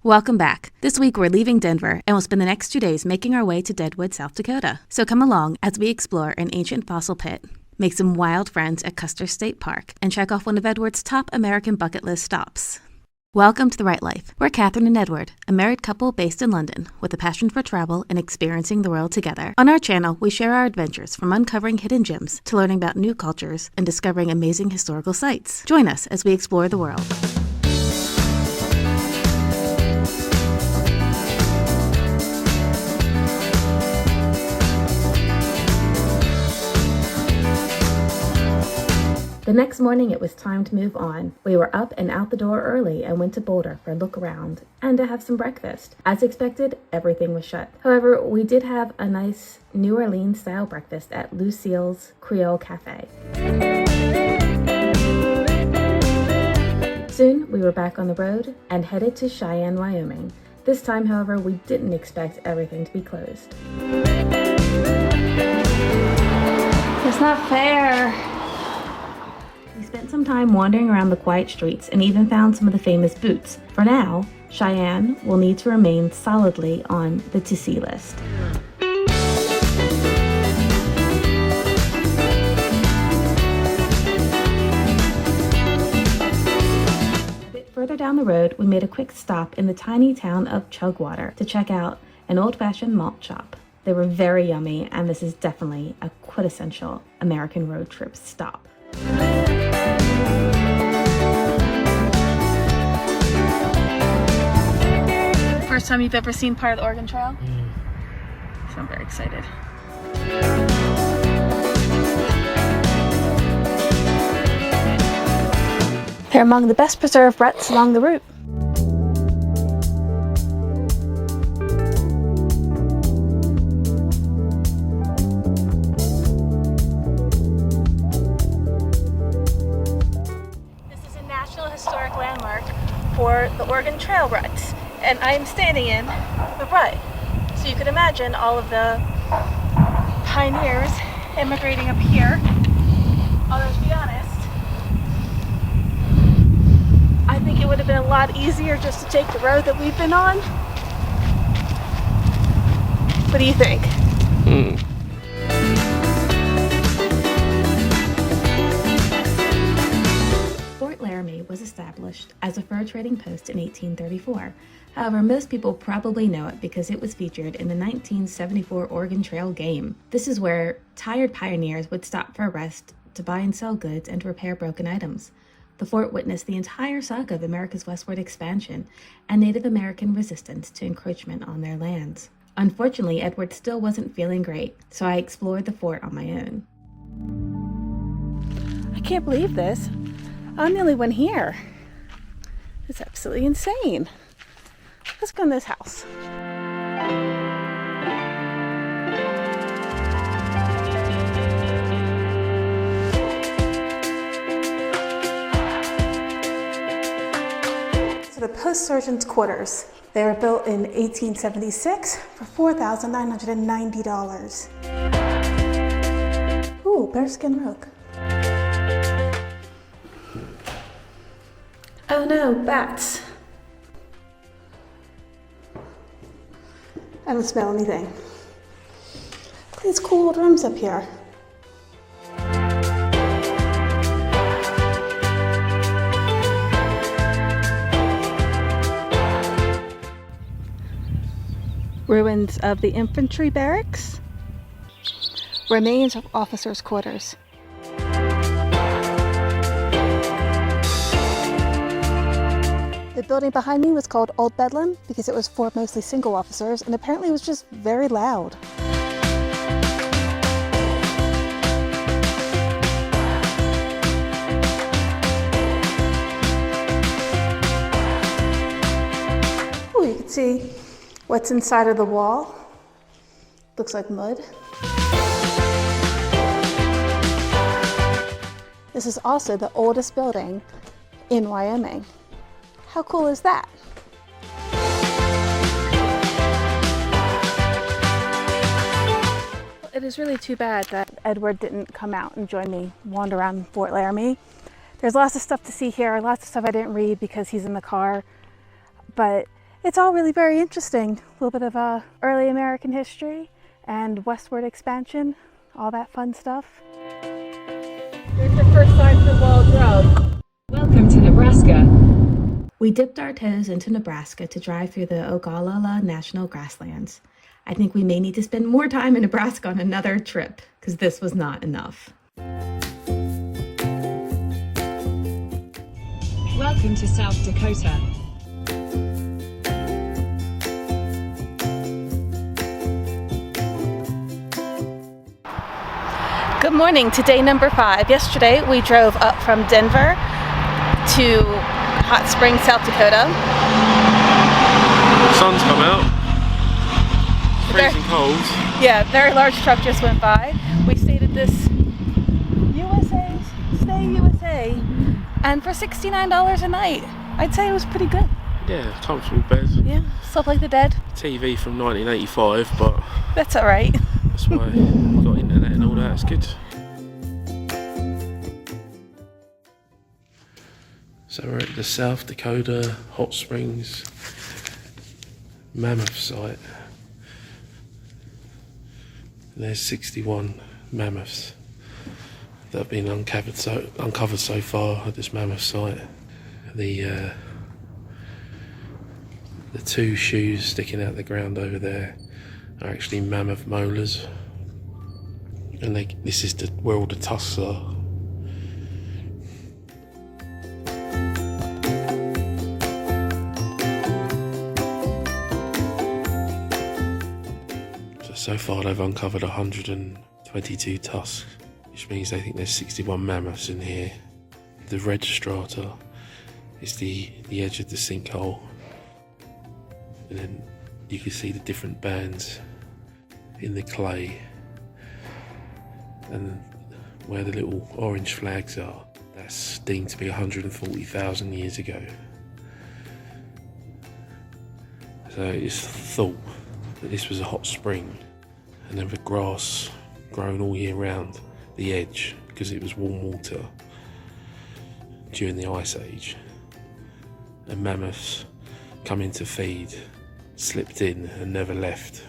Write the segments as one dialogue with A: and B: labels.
A: Welcome back. This week we're leaving Denver and we'll spend the next 2 days making our way to Deadwood, South Dakota. So come along as we explore an ancient fossil pit, make some wild friends at Custer State Park, and check off one of Edward's top American bucket list stops. Welcome to The Right Life. We're Catherine and Edward, a married couple based in London with a passion for travel and experiencing the world together. On our channel, we share our adventures from uncovering hidden gems to learning about new cultures and discovering amazing historical sites. Join us as we explore the world. The next morning, it was time to move on. We were up and out the door early and went to Boulder for a look around and to have some breakfast. As expected, everything was shut. However, we did have a nice New Orleans-style breakfast at Lucille's Creole Cafe. Soon, we were back on the road and headed to Cheyenne, Wyoming. This time, however, we didn't expect everything to be closed. It's not fair. We spent some time wandering around the quiet streets and even found some of the famous boots. For now, Cheyenne will need to remain solidly on the to-see list. A bit further down the road, we made a quick stop in the tiny town of Chugwater to check out an old-fashioned malt shop. They were very yummy, and this is definitely a quintessential American road trip stop. First time you've ever seen part of the Oregon Trail? So I'm very excited. They're among the best preserved ruts along the route. This is a National Historic Landmark for the Oregon Trail ruts. And I'm standing in the rut. So you can imagine all of the pioneers immigrating up here. Although to be honest, I think it would have been a lot easier just to take the road that we've been on. What do you think? Fort Laramie was established as a fur trading post in 1834. However, most people probably know it because it was featured in the 1974 Oregon Trail game. This is where tired pioneers would stop for a rest to buy and sell goods and to repair broken items. The fort witnessed the entire saga of America's westward expansion and Native American resistance to encroachment on their lands. Unfortunately, Edward still wasn't feeling great, so I explored the fort on my own. I can't believe this. I'm the only one here. It's absolutely insane. Let's go in this house. So the post surgeon's quarters. They were built in 1876 for $4,990. Ooh, bearskin rug. Oh no, bats. I don't smell anything. Look at these cool old rooms up here. Ruins of the infantry barracks. Remains of officers' quarters. The building behind me was called Old Bedlam because it was for mostly single officers and apparently it was just very loud. Oh, you can see what's inside of the wall. Looks like mud. This is also the oldest building in Wyoming. How cool is that? It is really too bad that Edward didn't come out and join me wander around Fort Laramie. There's lots of stuff to see here, lots of stuff I didn't read because he's in the car, but It's all really very interesting. A little bit of early American history and westward expansion, all that fun stuff.
B: Here's your first sign for Wild Road. Welcome to Nebraska.
A: We dipped our toes into Nebraska to drive through the Ogallala National Grasslands. I think we may need to spend more time in Nebraska on another trip, because this was not enough.
B: Welcome to South Dakota.
A: Good morning to day number 5. Yesterday we drove up from Denver to Hot Springs, South Dakota.
C: The sun's come out. Freezing cold.
A: Yeah, very large truck just went by. We stayed at this Stay USA, and for $69 a night, I'd say it was pretty good.
C: Yeah, comfortable bed.
A: Yeah, slept like the dead.
C: TV from 1985, but
A: that's all right.
C: That's why we got internet and all that. It's good. So we're at the South Dakota Hot Springs Mammoth site. And there's 61 mammoths that have been uncovered so far at this mammoth site. The two shoes sticking out the ground over there are actually mammoth molars, and this is where all the tusks are. So far they've uncovered 122 tusks, which means they think there's 61 mammoths in here. The red strata is the edge of the sinkhole, and then you can see the different bands in the clay, and where the little orange flags are, that's deemed to be 140,000 years ago. So it's thought that this was a hot spring, and then the grass grown all year round the edge because it was warm water during the Ice Age, and mammoths coming to feed slipped in and never left,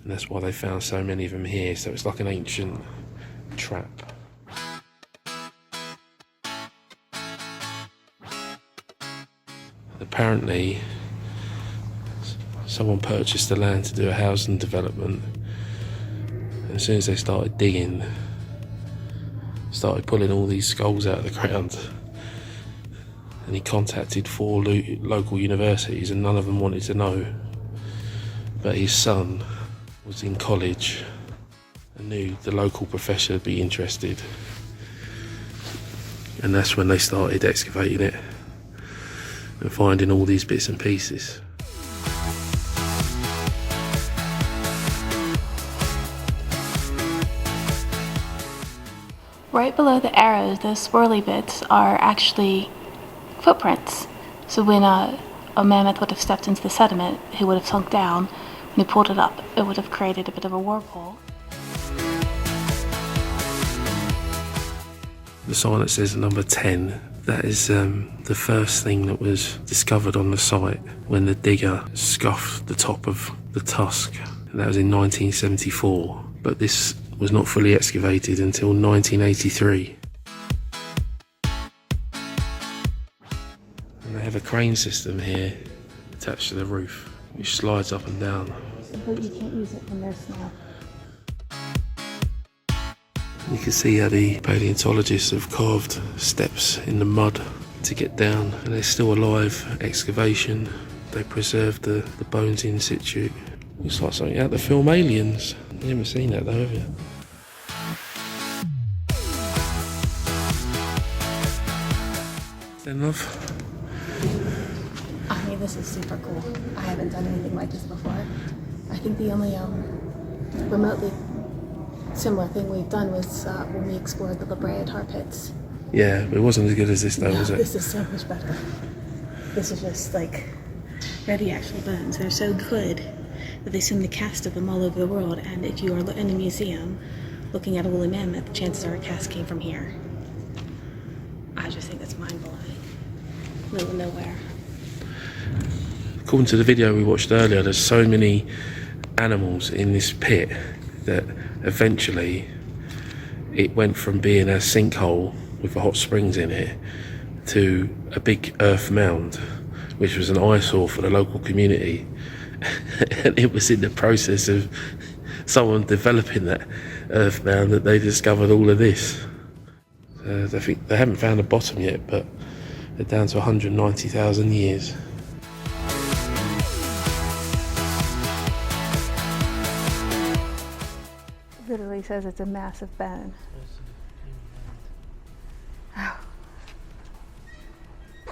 C: and that's why they found so many of them here. So it's like an ancient trap. Apparently someone purchased the land to do a housing development, and as soon as they started digging, started pulling all these skulls out of the ground, and he contacted 4 local universities and none of them wanted to know, but his son was in college and knew the local professor would be interested, and that's when they started excavating it and finding all these bits and pieces.
A: Right below the arrows, those swirly bits are actually footprints. So when a mammoth would have stepped into the sediment, he would have sunk down. When he pulled it up, it would have created a bit of a whirlpool.
C: The sign that says number 10, that is the first thing that was discovered on the site when the digger scuffed the top of the tusk. And that was in 1974, but this was not fully excavated until 1983. And they have a crane system here attached to the roof, which slides up and down.
A: But you can't use it when there's snow.
C: You can see how the paleontologists have carved steps in the mud to get down, and they're still alive excavation. They preserved the bones in situ. Looks like something out of the film Aliens. You haven't seen that though, have you? Enough.
A: I mean, this is super cool. I haven't done anything like this before. I think the only remotely similar thing we've done was when we explored the La Brea tar pits.
C: Yeah, but it wasn't as good as this though, was it?
A: This is so much better. This is just like, they're the actual bones. They're so good that they send the cast of them all over the world, and if you are in a museum looking at a woolly mammoth, chances are a cast came from here. I just think that's mind-blowing. Middle of nowhere.
C: according to the video we watched earlier, there's so many animals in this pit that eventually it went from being a sinkhole with the hot springs in it to a big earth mound, which was an eyesore for the local community. And it was in the process of someone developing that earth mound that they discovered all of this. I think they haven't found the bottom yet, but they're down to 190,000 years.
A: Literally says it's a massive bone. Oh.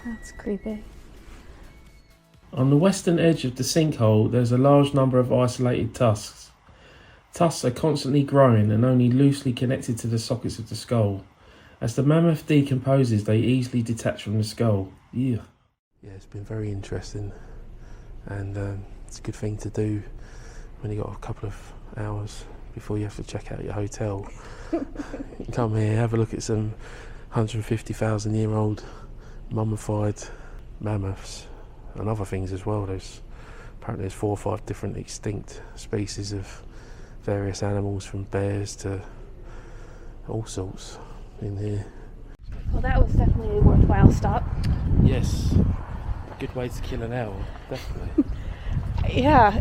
A: That's creepy.
C: On the western edge of the sinkhole, there's a large number of isolated tusks. Tusks are constantly growing and only loosely connected to the sockets of the skull. As the mammoth decomposes, they easily detach from the skull. Yeah, it's been very interesting, and it's a good thing to do when you've got a couple of hours before you have to check out your hotel. You can come here, have a look at some 150,000-year-old mummified mammoths and other things as well. Apparently there's 4 or 5 different extinct species of various animals, from bears to all sorts, in here.
A: Well, that was definitely a worthwhile stop.
C: Yes, good way to kill an hour, definitely.
A: Yeah,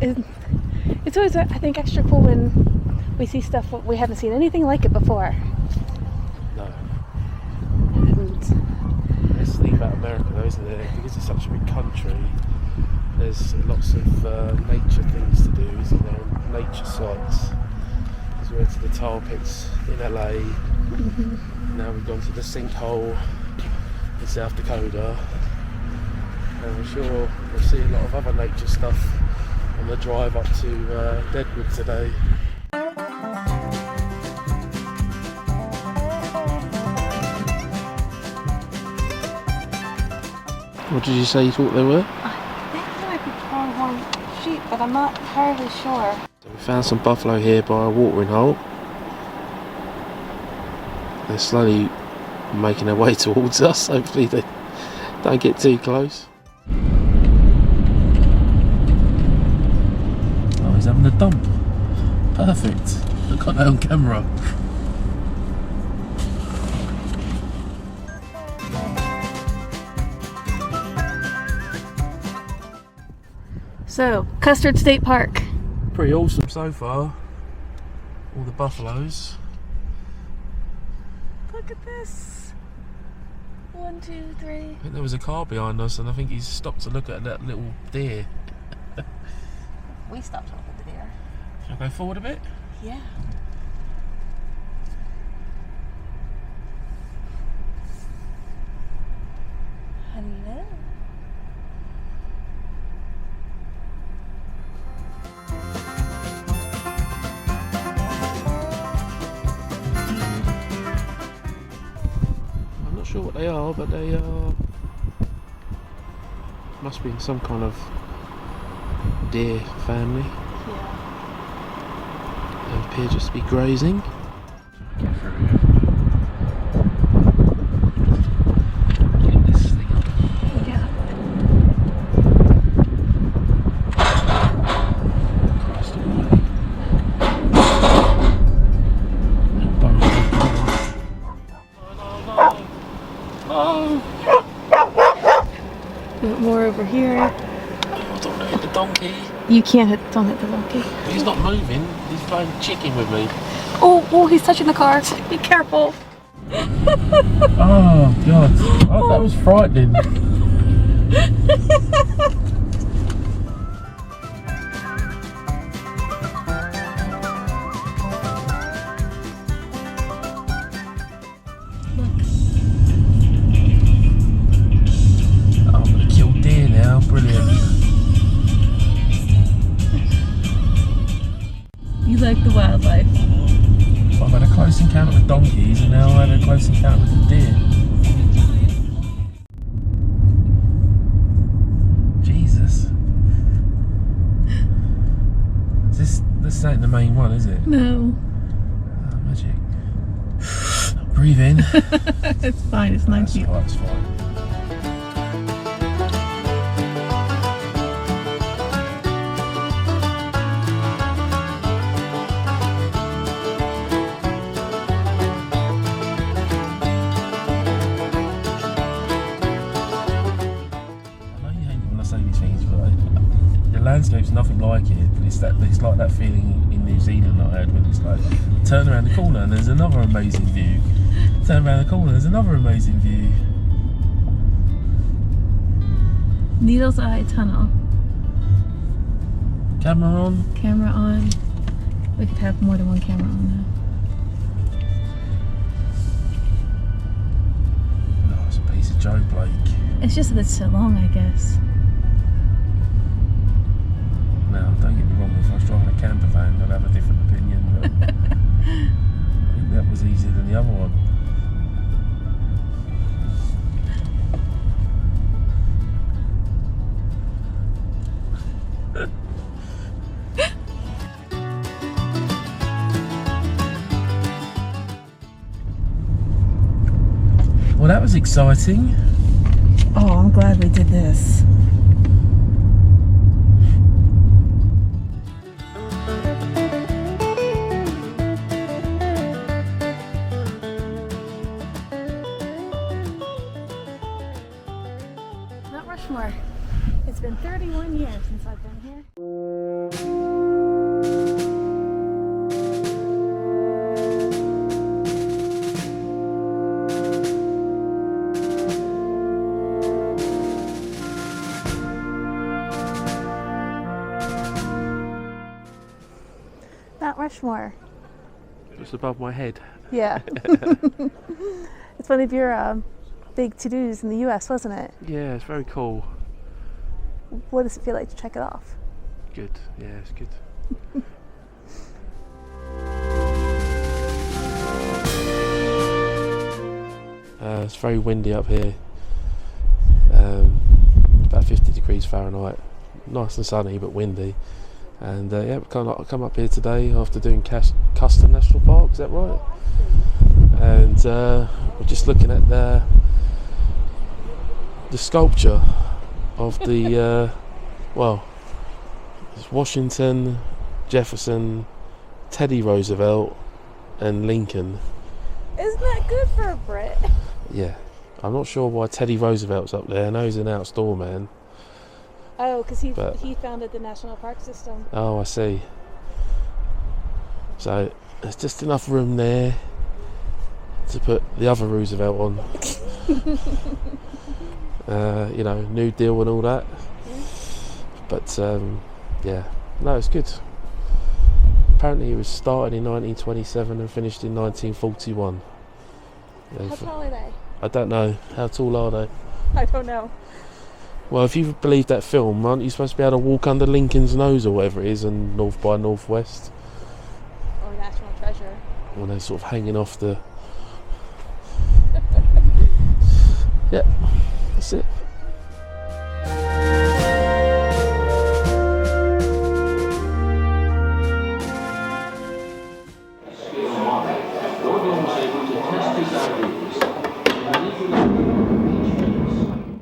A: it's always, I think, extra cool when we see stuff we haven't seen anything like it before.
C: No.
A: And
C: That's the thing about America though, isn't it? Because it's such a big country, there's lots of nature things to do, isn't there? Nature sites. Because we went to the tar pits in LA, now we've gone to the sinkhole in South Dakota, and I'm sure we'll see a lot of other nature stuff on the drive up to Deadwood today. What did you say you thought they were?
A: I think they might be pronghorn sheep, but I'm not entirely sure.
C: So we found some buffalo here by a watering hole. They're slowly making their way towards us. Hopefully they don't get too close. Oh, he's having a dump. Perfect. I got that on camera.
A: So, Custer State Park.
C: Pretty awesome so far. All the buffaloes.
A: Look at this. 1, 2, 3.
C: I think there was a car behind us, and I think he's stopped to look at that little deer.
A: We stopped off at the deer.
C: Shall I go forward a bit?
A: Yeah. Hello.
C: I'm not sure what they are, but they are... must be some kind of deer family.
A: Yeah.
C: They appear just to be grazing. Get through here. Get this thing up.
A: Yeah.
C: Christ almighty.
A: Bit more over here.
C: Oh, don't hit the donkey.
A: You can't don't hit the donkey.
C: He's not moving. He's playing chicken with me.
A: Oh, he's touching the car. Be careful.
C: Oh God, oh, that was frightening. Oh, I'm gonna kill deer now. Brilliant.
A: You like the wildlife.
C: I've had a close encounter with donkeys, and now I've had a close encounter with the deer. Jesus. This ain't the main one, is it?
A: No.
C: Oh, magic. Breathe in.
A: It's fine, it's 9 feet.
C: That's fine. landscape's nothing like it, but it's like that feeling in New Zealand that I had when it's like, turn around the corner and there's another amazing view. Turn around the corner, there's another amazing view.
A: Needle's Eye Tunnel.
C: Camera on.
A: Camera on. We could have more than one camera on now.
C: Oh, it's a piece of Joe Blake.
A: It's just that it's so long, I guess.
C: Now, don't get me wrong, if I was driving a camper van, I'd have a different opinion, but I think that was easier than the other one. Well, that was exciting.
A: Oh, I'm glad we did this. Mount Rushmore. It's been 31 years since I've been here. Mount Rushmore.
C: Just above my head.
A: Yeah. It's one of your big to-dos in the US, wasn't it?
C: Yeah, it's very cool.
A: What does it feel like to check it off?
C: Good. Yeah, it's good. It's very windy up here. About 50 degrees Fahrenheit. Nice and sunny, but windy. And yeah, we've come up here today after doing Custer National Park, is that right? And we're just looking at the sculpture of the, well, it's Washington, Jefferson, Teddy Roosevelt and Lincoln.
A: Isn't that good for a Brit?
C: Yeah, I'm not sure why Teddy Roosevelt's up there. I know he's an outdoor man.
A: Oh, because he founded the national park system.
C: Oh, I see. So there's just enough room there to put the other Roosevelt on. You know, New Deal and all that. But yeah, no, it's good. Apparently it was started in 1927 and finished in 1941.
A: How tall are they?
C: I don't know. How tall are they?
A: I don't know.
C: Well, if you believe that film, aren't you supposed to be able to walk under Lincoln's nose or whatever it is in North by Northwest?
A: Or National Treasure.
C: When they're sort of hanging off the... Yeah, that's it.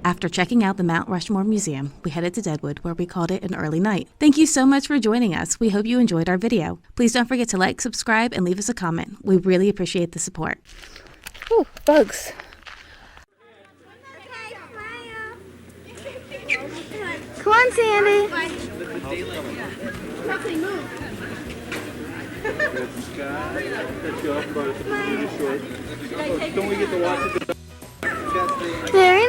A: After checking out the Mount Rushmore Museum, we headed to Deadwood, where we called it an early night. Thank you so much for joining us. We hope you enjoyed our video. Please don't forget to like, subscribe, and leave us a comment. We really appreciate the support. Ooh, bugs. Come on, Sandy.
D: Don't we get to watch it?
A: There he